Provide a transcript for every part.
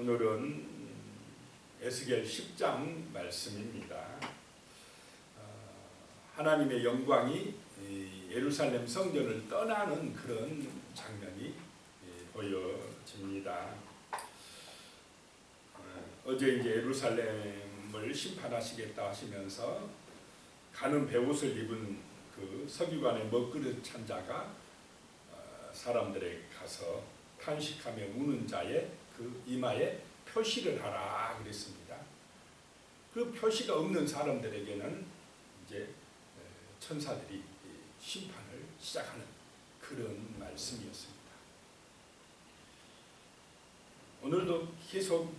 오늘은 에스겔 10장 말씀입니다. 하나님의 영광이 예루살렘 성전을 떠나는 그런 장면이 보여집니다. 어제 이제 예루살렘을 심판하시겠다 하시면서 가는 베옷을 입은 그 서기관의 먹그릇 찬자가 사람들에게 가서 탄식하며 우는 자의 그 이마에 표시를 하라 그랬습니다. 그 표시가 없는 사람들에게는 이제 천사들이 심판을 시작하는 그런 말씀이었습니다. 오늘도 계속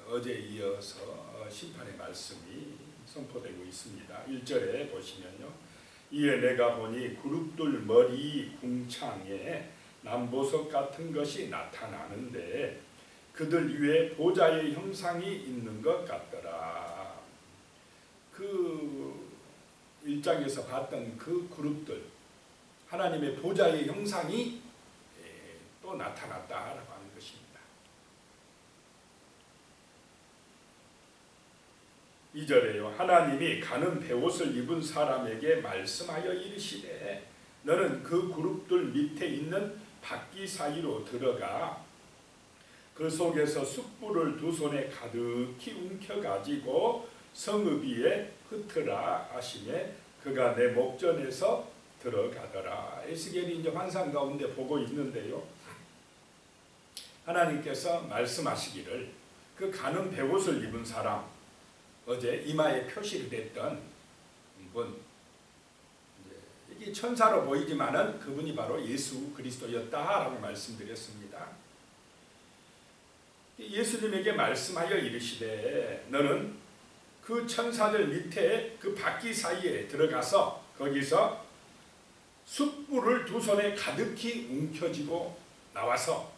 어제에 이어서 심판의 말씀이 선포되고 있습니다. 1절에 보시면요. 이에 내가 보니 그룹들 머리 궁창에 남보석 같은 것이 나타나는데 그들 위에 보좌의 형상이 있는 것 같더라. 그 1장에서 봤던 그 그룹들, 하나님의 보좌의 형상이 또 나타났다라고 하는 것입니다. 2절에요. 하나님이 가는 베옷을 입은 사람에게 말씀하여 이르시되 너는 그 그룹들 밑에 있는 바퀴 사이로 들어가 그 속에서 숯불을 두 손에 가득히 움켜가지고 성읍 위에 흩으라 하시매 그가 내 목전에서 들어가더라. 에스겔이 이제 환상 가운데 보고 있는데요. 하나님께서 말씀하시기를 그 가는 베옷을 입은 사람, 어제 이마에 표시를 했던 분, 이게 천사로 보이지만은 그분이 바로 예수 그리스도였다라고 말씀드렸습니다. 예수님에게 말씀하여 이르시되 너는 그 천사들 밑에 그 바퀴 사이에 들어가서 거기서 숯불을 두 손에 가득히 움켜쥐고 나와서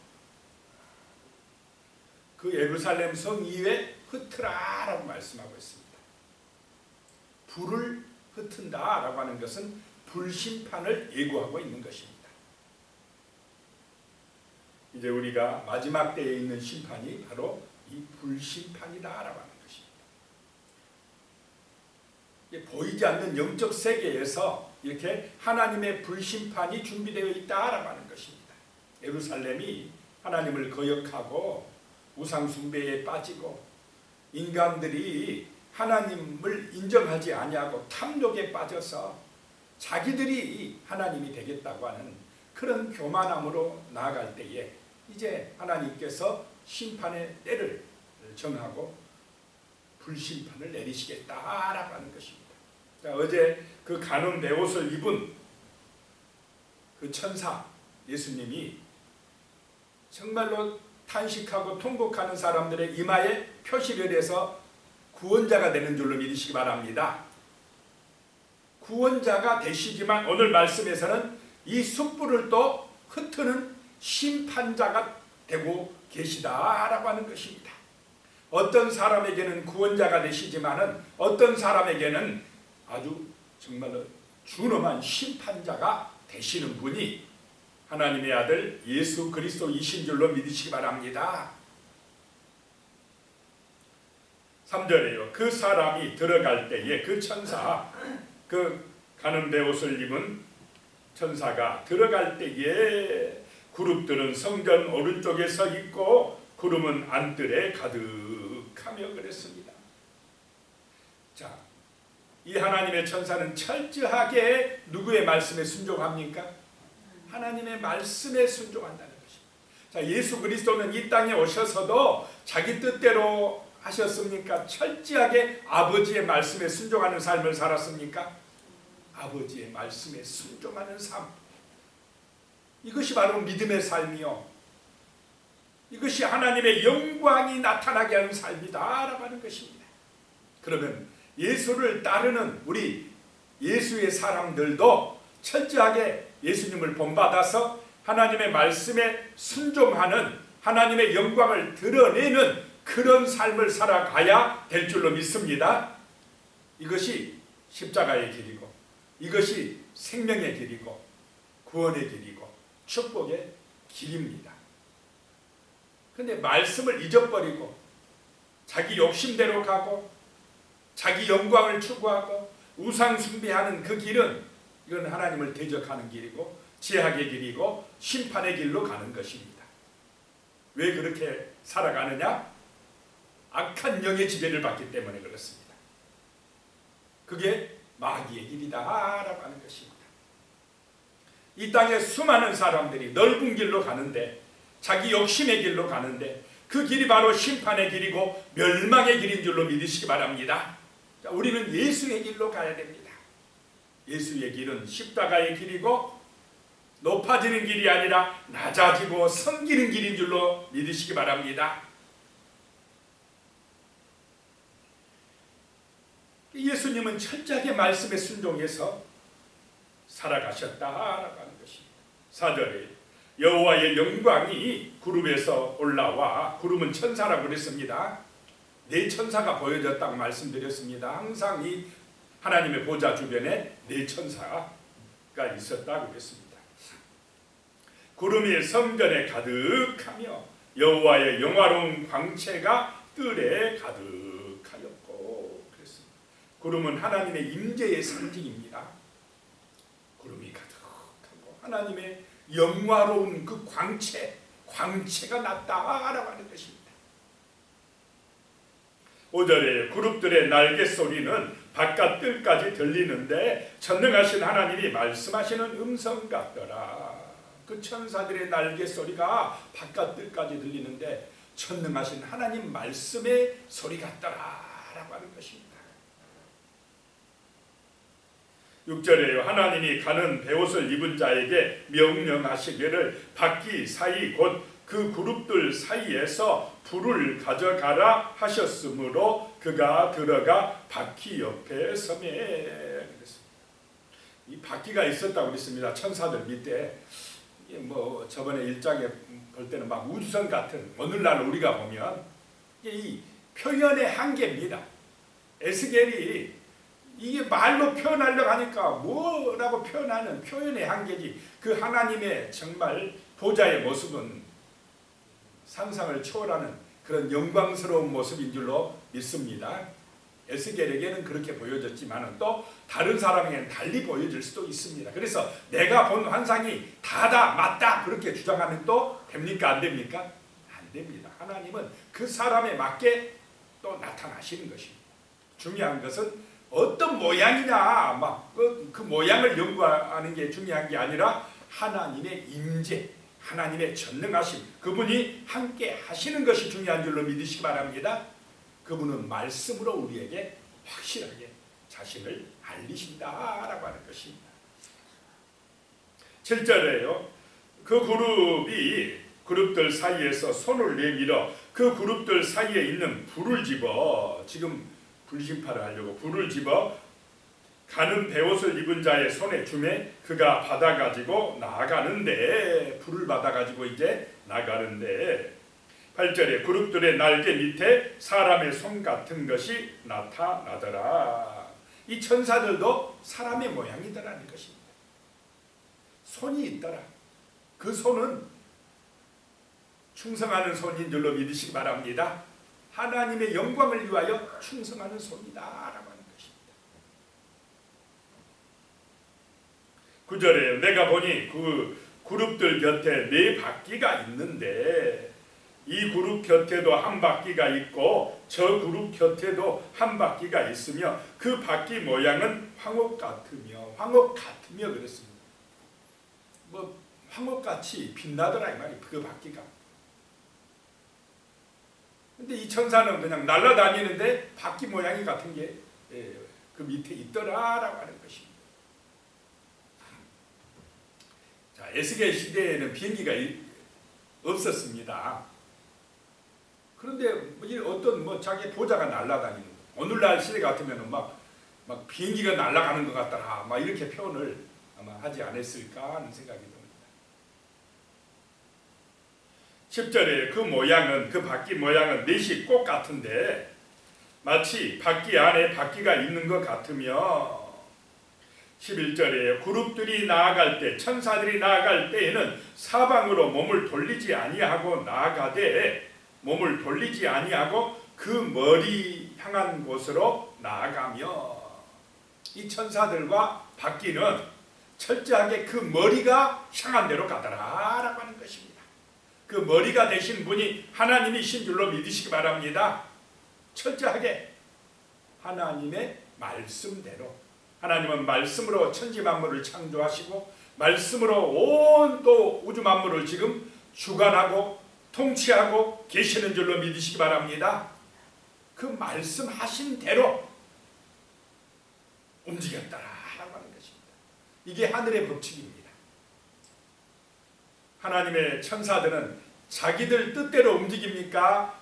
그 예루살렘 성 위에 흩으라라고 말씀하고 있습니다. 불을 흩은다라고 하는 것은 불심판을 예고하고 있는 것입니다. 이제 우리가 마지막 때에 있는 심판이 바로 이 불심판이다라고 하는 것입니다. 보이지 않는 영적 세계에서 이렇게 하나님의 불심판이 준비되어 있다라고 하는 것입니다. 예루살렘이 하나님을 거역하고 우상숭배에 빠지고 인간들이 하나님을 인정하지 아니하고 탐욕에 빠져서 자기들이 하나님이 되겠다고 하는 그런 교만함으로 나아갈 때에 이제 하나님께서 심판의 때를 정하고 불심판을 내리시겠다라고 하는 것입니다. 자, 어제 그 가는 베옷을 입은 그 천사 예수님이 정말로 탄식하고 통곡하는 사람들의 이마에 표시를 해서 구원자가 되는 줄로 믿으시기 바랍니다. 구원자가 되시지만 오늘 말씀에서는 이 숯불을 또 흩트는 심판자가 되고 계시다라고 하는 것입니다. 어떤 사람에게는 구원자가 되시지만은 어떤 사람에게는 아주 정말로 준엄한 심판자가 되시는 분이 하나님의 아들 예수 그리스도이신 줄로 믿으시기 바랍니다. 3절에요. 그 사람이 들어갈 때에 그 천사, 그 가는 베옷을 입은 천사가 들어갈 때에 그룹들은 성전 오른쪽에 서 있고 구름은 안뜰에 가득하며 그랬습니다. 자, 이 하나님의 천사는 철저하게 누구의 말씀에 순종합니까? 하나님의 말씀에 순종한다는 것입니다. 자, 예수 그리스도는 이 땅에 오셔서도 자기 뜻대로 하셨습니까? 철저하게 아버지의 말씀에 순종하는 삶을 살았습니까? 아버지의 말씀에 순종하는 삶, 이것이 바로 믿음의 삶이요, 이것이 하나님의 영광이 나타나게 하는 삶이다라고 하는 것입니다. 그러면 예수를 따르는 우리 예수의 사람들도 철저하게 예수님을 본받아서 하나님의 말씀에 순종하는, 하나님의 영광을 드러내는 그런 삶을 살아가야 될 줄로 믿습니다. 이것이 십자가의 길이고, 이것이 생명의 길이고, 구원의 길이고, 축복의 길입니다. 근데 말씀을 잊어버리고 자기 욕심대로 가고 자기 영광을 추구하고 우상 숭배하는 그 길은 이건 하나님을 대적하는 길이고 제약의 길이고 심판의 길로 가는 것입니다. 왜 그렇게 살아가느냐? 악한 영의 지배를 받기 때문에 그렇습니다. 그게 마귀의 길이다라고 하는 것입니다. 이 땅에 수많은 사람들이 넓은 길로 가는데 자기 욕심의 길로 가는데 그 길이 바로 심판의 길이고 멸망의 길인 줄로 믿으시기 바랍니다. 자, 우리는 예수의 길로 가야 됩니다. 예수의 길은 십자가의 길이고 높아지는 길이 아니라 낮아지고 섬기는 길인 줄로 믿으시기 바랍니다. 예수님은 철저하게 말씀에 순종해서 살아가셨다라고 하는 것입니다. 4절에 여호와의 영광이 구름에서 올라와, 구름은 천사라고 그랬습니다. 네 천사가 보여졌다고 말씀드렸습니다. 항상 이 하나님의 보좌 주변에 네 천사가 있었다고 그랬습니다. 구름이 성전에 가득하며 여호와의 영화로운 광채가 뜰에 가득하였고 그랬습니다. 구름은 하나님의 임재의 상징입니다. 구름이 가득하고 하나님의 영화로운 그 광채가 났다라고 하는 것입니다. 5절에 그룹들의 날개 소리는 바깥 뜰까지 들리는데 전능하신 하나님이 말씀하시는 음성 같더라. 그 천사들의 날개 소리가 바깥 뜰까지 들리는데 전능하신 하나님 말씀의 소리 같더라라고 하는 것입니다. 6절에요. 하나님이 가는 베옷을 입은 자에게 명령하시기를 바퀴 사이 곧 그 그룹들 사이에서 불을 가져가라 하셨으므로 그가 들어가 바퀴 옆에 서매 그랬습니다. 이 바퀴가 있었다고 그랬습니다. 천사들 밑에 뭐 저번에 1장에 볼 때는 막 우주선 같은, 오늘날 우리가 보면 이 표현의 한계입니다. 에스겔이 이게 말로 표현하려고 하니까 뭐라고 표현하는 표현의 한계지, 그 하나님의 정말 보좌의 모습은 상상을 초월하는 그런 영광스러운 모습인 줄로 믿습니다. 에스겔에게는 그렇게 보여졌지만 또 다른 사람에게는 달리 보여질 수도 있습니다. 그래서 내가 본 환상이 다다 맞다 그렇게 주장하면 또 됩니까? 안 됩니까? 안 됩니다. 하나님은 그 사람에 맞게 또 나타나시는 것입니다. 중요한 것은 어떤 모양이냐 막 그 모양을 연구하는 게 중요한 게 아니라 하나님의 임재, 하나님의 전능하심, 그분이 함께 하시는 것이 중요한 줄로 믿으시기 바랍니다. 그분은 말씀으로 우리에게 확실하게 자신을 알리신다라고 하는 것입니다. 7절에요. 그 그룹들 사이에서 손을 내밀어 그 그룹들 사이에 있는 불을 집어, 지금 불심파를 하려고 불을 집어 가는 베옷을 입은 자의 손에 주매 그가 받아가지고 나가는데, 불을 받아가지고 이제 나가는데 8절에 그룹들의 날개 밑에 사람의 손 같은 것이 나타나더라. 이 천사들도 사람의 모양이더라는 것입니다. 손이 있더라. 그 손은 충성하는 손인 줄로 믿으시기 바랍니다. 하나님의 영광을 위하여 충성하는 손이다라고 하는 것입니다. 9절에 내가 보니 그 그룹들 곁에 네 바퀴가 있는데 이 그룹 곁에도 한 바퀴가 있고 저 그룹 곁에도 한 바퀴가 있으며 그 바퀴 모양은 황옥 같으며 그랬습니다. 뭐 황옥같이 빛나더라 이 말이 그 바퀴가. 근데 이 천사는 그냥 날아다니는데 바퀴 모양이 같은 게 그 밑에 있더라라고 하는 것입니다. 자, 에스겔 시대에는 비행기가 없었습니다. 그런데 어떤 자기 보좌가 날아다니는 거. 오늘날 시대 같으면 막 비행기가 날아가는 것 같더라. 막 이렇게 표현을 아마 하지 않았을까 하는 생각이 듭니다. 10절에 그 바퀴 모양은 넷이 꽃 같은데 마치 바퀴 안에 바퀴가 있는 것 같으며 11절에 그룹들이 나아갈 때, 천사들이 나아갈 때에는 사방으로 몸을 돌리지 아니하고 나아가되, 몸을 돌리지 아니하고 그 머리 향한 곳으로 나아가며, 이 천사들과 바퀴는 철저하게 그 머리가 향한 대로 가더라라고 하는 것입니다. 그 머리가 되신 분이 하나님이신 줄로 믿으시기 바랍니다. 철저하게 하나님의 말씀대로, 하나님은 말씀으로 천지 만물을 창조하시고 말씀으로 온 또 우주 만물을 지금 주관하고 통치하고 계시는 줄로 믿으시기 바랍니다. 그 말씀하신 대로 움직였다라고 하는 것입니다. 이게 하늘의 법칙입니다. 하나님의 천사들은 자기들 뜻대로 움직입니까?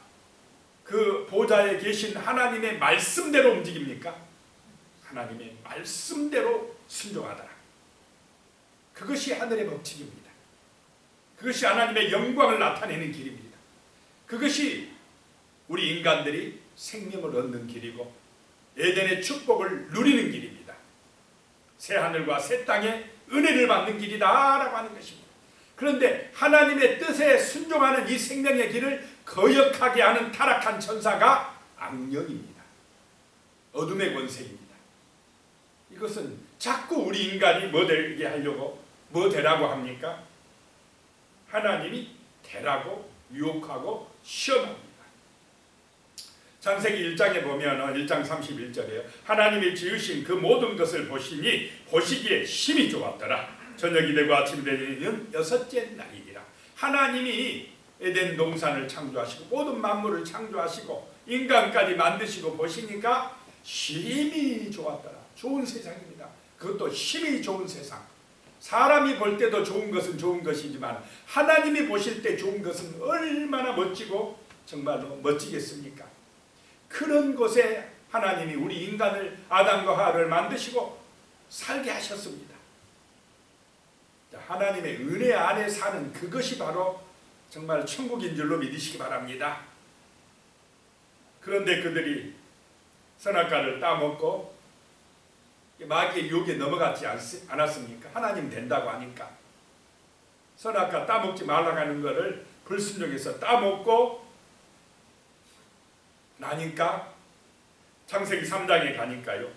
그 보좌에 계신 하나님의 말씀대로 움직입니까? 하나님의 말씀대로 순종하더라. 그것이 하늘의 법칙입니다. 그것이 하나님의 영광을 나타내는 길입니다. 그것이 우리 인간들이 생명을 얻는 길이고 에덴의 축복을 누리는 길입니다. 새하늘과 새 땅에 은혜를 받는 길이다라고 하는 것입니다. 그런데 하나님의 뜻에 순종하는 이 생명의 길을 거역하게 하는 타락한 천사가 악령입니다. 어둠의 권세입니다. 이것은 자꾸 우리 인간이 뭐 되게 하려고, 뭐 되라고 합니까? 하나님이 되라고 유혹하고 시험합니다. 창세기 1장에 보면 1장 31절에요. 하나님이 지으신 그 모든 것을 보시니 보시기에 심히 좋았더라. 저녁이 되고 아침이 되는 6째 날이니라. 하나님이 에덴 동산을 창조하시고 모든 만물을 창조하시고 인간까지 만드시고 보시니까 심히 좋았더라. 좋은 세상입니다. 그것도 심히 좋은 세상. 사람이 볼 때도 좋은 것은 좋은 것이지만 하나님이 보실 때 좋은 것은 얼마나 멋지고 정말로 멋지겠습니까? 그런 곳에 하나님이 우리 인간을, 아담과 하와를 만드시고 살게 하셨습니다. 하나님의 은혜 안에 사는 그것이 바로 정말 천국인 줄로 믿으시기 바랍니다. 그런데 그들이 선악과를 따먹고 마귀의 유혹에 넘어가지 않았습니까? 하나님 된다고 하니까 선악과 따먹지 말라고 하는 것을 불순종해서 따먹고 나니까 창세기 3장에 가니까요,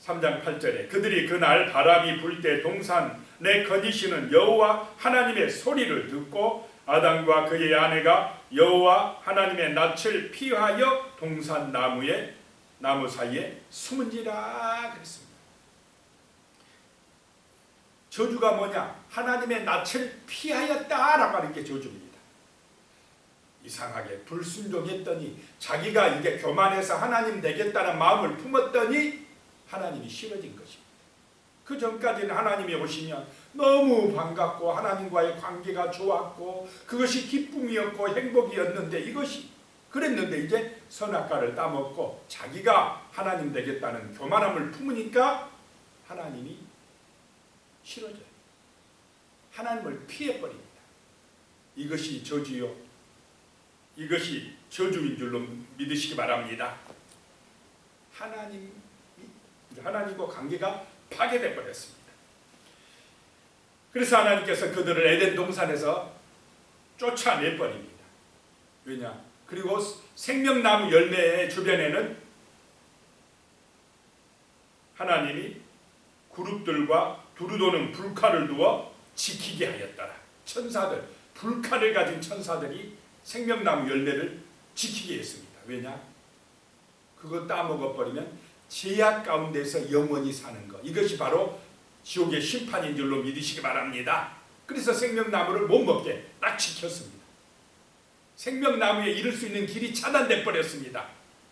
3장 8절에 그들이 그날 바람이 불 때 동산에 거니시는 여호와 하나님의 소리를 듣고 아담과 그의 아내가 여호와 하나님의 낯을 피하여 동산 나무 사이에 숨은지라 그랬습니다. 저주가 뭐냐? 하나님의 낯을 피하였다라고 하는 게 저주입니다. 이상하게 불순종했더니 자기가 이게 교만해서 하나님 되겠다는 마음을 품었더니 하나님이 싫어진 것입니다. 그 전까지는 하나님이 오시면 너무 반갑고 하나님과의 관계가 좋았고 그것이 기쁨이었고 행복이었는데 이것이 그랬는데 이제 선악과를 따먹고 자기가 하나님 되겠다는 교만함을 품으니까 하나님이 싫어져요. 하나님을 피해버립니다. 이것이 저주요. 이것이 저주인 줄로 믿으시기 바랍니다. 하나님과 관계가 파괴돼 버렸습니다. 그래서 하나님께서 그들을 에덴 동산에서 쫓아내버립니다. 왜냐? 그리고 생명나무 열매의 주변에는 하나님이 그룹들과 두루도는 불칼을 두어 지키게 하였더라. 천사들, 불칼을 가진 천사들이 생명나무 열매를 지키게 했습니다. 왜냐? 그거 따먹어버리면 죄악 가운데서 영원히 사는 것, 이것이 바로 지옥의 심판인 줄로 믿으시기 바랍니다. 그래서 생명나무를 못 먹게 딱 지켰습니다. 생명나무에 이를 수 있는 길이 차단돼 버렸습니다.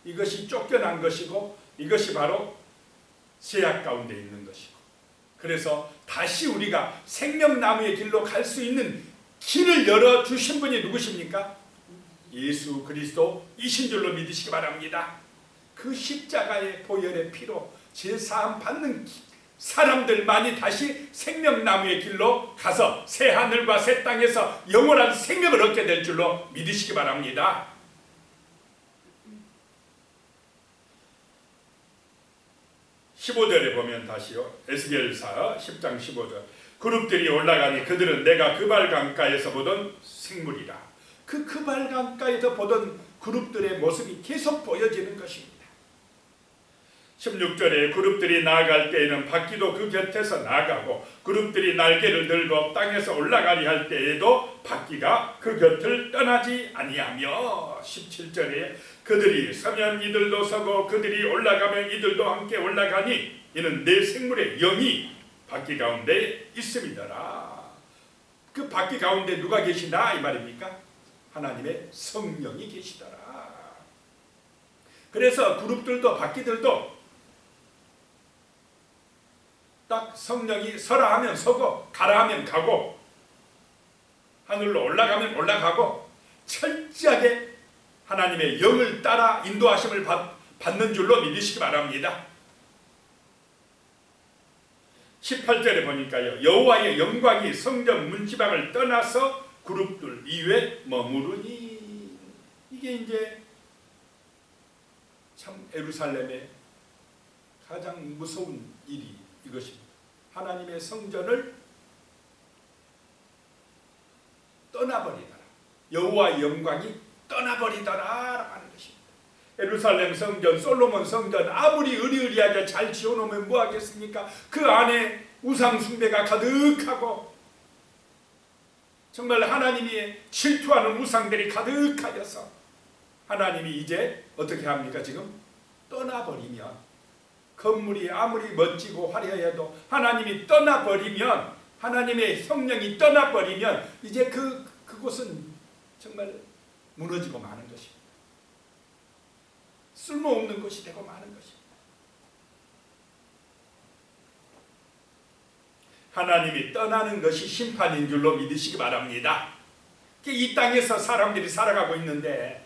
이것이 쫓겨난 것이고 이것이 바로 죄악 가운데 있는 것이고, 그래서 다시 우리가 생명나무의 길로 갈 수 있는 길을 열어주신 분이 누구십니까? 예수 그리스도이신 줄로 믿으시기 바랍니다. 그 십자가의 보혈의 피로 제사함 받는 사람들만이 다시 생명나무의 길로 가서 새 하늘과 새 땅에서 영원한 생명을 얻게 될 줄로 믿으시기 바랍니다. 15절에 보면 다시요. 에스겔서 10장 15절. 그룹들이 올라가니 그들은 내가 그발 강가에서 보던 생물이라. 그 그발 강가에서 보던 그룹들의 모습이 계속 보여지는 것입니다. 16절에 그룹들이 나아갈 때에는 바퀴도 그 곁에서 나가고 그룹들이 날개를 들고 땅에서 올라가리 할 때에도 바퀴가 그 곁을 떠나지 아니하며 17절에 그들이 서면 이들도 서고 그들이 올라가면 이들도 함께 올라가니 이는 내 생물의 영이 바퀴 가운데 있음이더라. 그 바퀴 가운데 누가 계시나 이 말입니까? 하나님의 성령이 계시더라. 그래서 그룹들도 바퀴들도 딱 성령이 서라 하면 서고 가라 하면 가고 하늘로 올라가면 올라가고 철저하게 하나님의 영을 따라 인도하심을 받는 줄로 믿으시기 바랍니다. 18절에 보니까요. 여호와의 영광이 성전 문지방을 떠나서 그룹들 이외에 머무르니 이게 이제 참 예루살렘의 가장 무서운 일이 이것입니다. 하나님의 성전을 떠나버리더라. 여호와의 영광이 떠나버리더라 하는 것입니다. 예루살렘 성전, 솔로몬 성전 아무리 의리의리하게 잘 지어놓으면 뭐하겠습니까? 그 안에 우상 숭배가 가득하고 정말 하나님이 질투하는 우상들이 가득하여서 하나님이 이제 어떻게 합니까? 지금 떠나버리면 건물이 아무리 멋지고 화려해도 하나님이 떠나버리면 하나님의 성령이 떠나버리면 이제 그곳은 정말 무너지고 마는 것입니다. 쓸모없는 것이 되고 마는 것입니다. 하나님이 떠나는 것이 심판인 줄로 믿으시기 바랍니다. 이 땅에서 사람들이 살아가고 있는데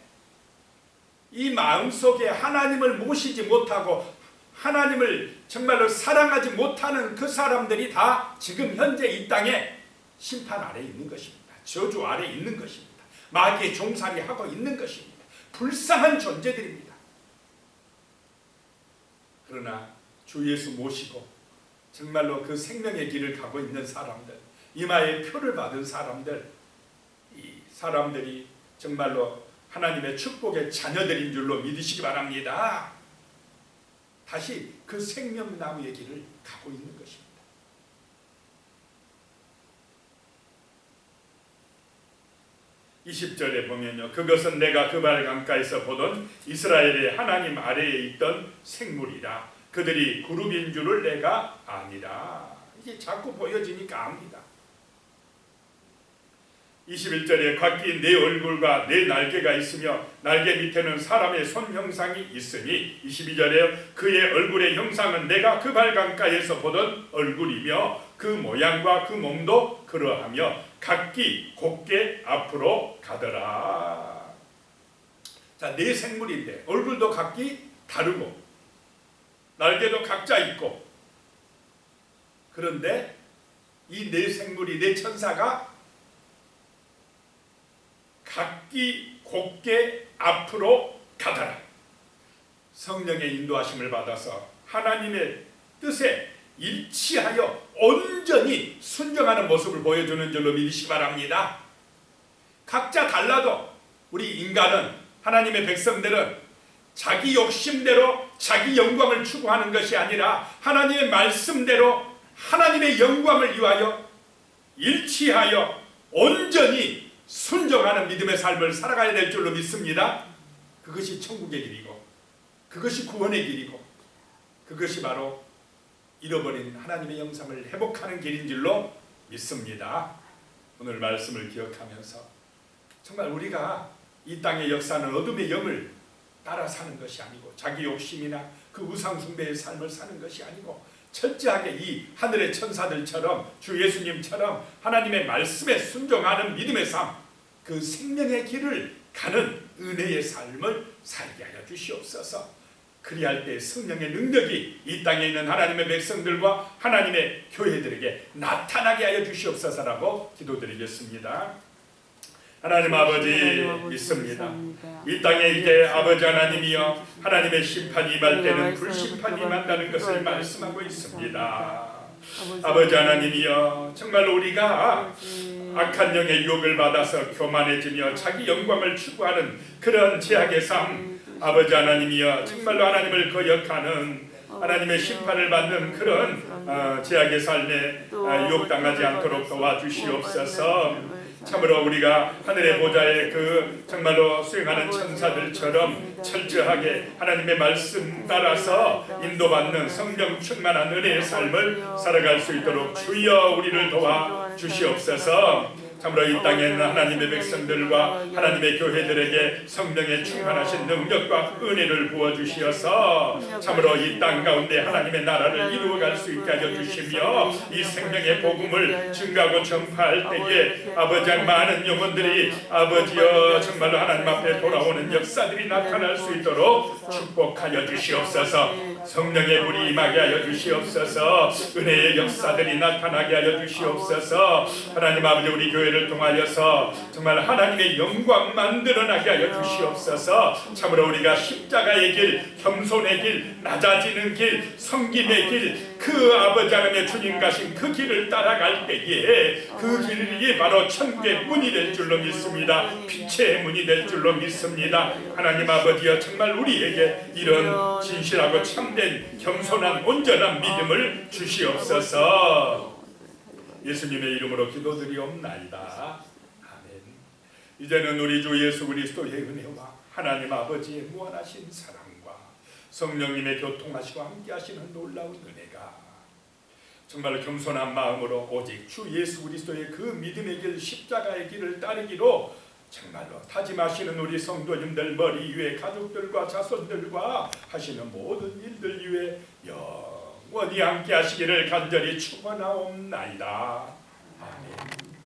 이 마음속에 하나님을 모시지 못하고 하나님을 정말로 사랑하지 못하는 그 사람들이 다 지금 현재 이 땅에 심판 아래 있는 것입니다. 저주 아래 있는 것입니다. 마귀의 종살이 하고 있는 것입니다. 불쌍한 존재들입니다. 그러나 주 예수 모시고 정말로 그 생명의 길을 가고 있는 사람들, 이마에 표를 받은 사람들, 이 사람들이 정말로 하나님의 축복의 자녀들인 줄로 믿으시기 바랍니다. 다시 그 생명나무의 길을 가고 있는 것입니다. (20절에) 보면요, 그것은 내가 그발 강가에서 보던 이스라엘의 하나님 아래에 있던 생물이라. 그들이 그룹인 줄을 내가 아니라. 이게 자꾸 보여지니까 압니다. 21절에 각기 내 얼굴과 내 날개가 있으며 날개 밑에는 사람의 손 형상이 있으니 22절에 그의 얼굴의 형상은 내가 그발 강가에서 보던 얼굴이며 그 모양과 그 몸도 그러하며 각기 곱게 앞으로 가더라. 자, 네 생물인데 얼굴도 각기 다르고 날개도 각자 있고, 그런데 이 네 생물이 네 천사가 각기 곱게 앞으로 가더라. 성령의 인도하심을 받아서 하나님의 뜻에 일치하여 온전히 순종하는 모습을 보여주는 줄로 믿으시기 바랍니다. 각자 달라도 우리 인간은, 하나님의 백성들은 자기 욕심대로 자기 영광을 추구하는 것이 아니라 하나님의 말씀대로 하나님의 영광을 위하여 일치하여 온전히 순종하는 믿음의 삶을 살아가야 될 줄로 믿습니다. 그것이 천국의 길이고 그것이 구원의 길이고 그것이 바로 잃어버린 하나님의 영상을 회복하는 길인 줄로 믿습니다. 오늘 말씀을 기억하면서 정말 우리가 이 땅의 역사는 어둠의 영을 따라 사는 것이 아니고 자기 욕심이나 그 우상 숭배의 삶을 사는 것이 아니고 철저하게 이 하늘의 천사들처럼 주 예수님처럼 하나님의 말씀에 순종하는 믿음의 삶, 그 생명의 길을 가는 은혜의 삶을 살게 하여 주시옵소서. 그리할 때 성령의 능력이 이 땅에 있는 하나님의 백성들과 하나님의 교회들에게 나타나게 하여 주시옵소서라고 기도드리겠습니다. 하나님 아버지 믿습니다. 이 땅에 이제 아버지 하나님이여 하나님의 심판이 임할 때는 불심판이 임한다는 것을 말씀하고 있습니다. 아버지 하나님이여 정말로 우리가 악한 영의 유혹을 받아서 교만해지며 자기 영광을 추구하는 그런 제약의 삶, 아버지 하나님이여 정말로 하나님을 거역하는 하나님의 심판을 받는 그런 제약의 삶에 유혹당하지 않도록 도와주시옵소서. 참으로 우리가 하늘의 보좌에 그 정말로 수행하는 천사들처럼 철저하게 하나님의 말씀 따라서 인도받는 성령 충만한 은혜의 삶을 살아갈 수 있도록 주여 우리를 도와 주시옵소서. 참으로 이 땅에 있는 하나님의 백성들과 하나님의 교회들에게 성령의 충만하신 능력과 은혜를 부어주시어서 참으로 이 땅 가운데 하나님의 나라를 이루어갈 수 있게 하여 주시며 이 생명의 복음을 증가하고 전파할 때에 아버지 많은 영혼들이 아버지여 정말로 하나님 앞에 돌아오는 역사들이 나타날 수 있도록 축복하여 주시옵소서. 성령의 불이 임하게 하여 주시옵소서. 은혜의 역사들이 나타나게 하여 주시옵소서. 하나님 아버지 우리 교회를 통하여서 정말 하나님의 영광만 드러나게 하여 주시옵소서. 참으로 우리가 십자가의 길, 겸손의 길, 낮아지는 길, 섬김의 길, 그 아버지 하나님의 주님 가신 그 길을 따라갈 때에 그 길이 바로 천국의 문이 될 줄로 믿습니다. 빛의 문이 될 줄로 믿습니다. 하나님 아버지여 정말 우리에게 이런 진실하고 참된 겸손한 온전한 믿음을 주시옵소서. 예수님의 이름으로 기도드리옵나이다. 아멘. 이제는 우리 주 예수 그리스도의 은혜와 하나님 아버지의 무한하신 사랑과 성령님의 교통하시고 함께하시는 놀라운 은혜가 정말 겸손한 마음으로 오직 주 예수 그리스도의 그 믿음의 길 십자가의 길을 따르기로 정말로 다짐하시는 우리 성도님들 머리 위에 가족들과 자손들과 하시는 모든 일들 위에 영원히 함께 하시기를 간절히 축원하옵나이다. 아멘.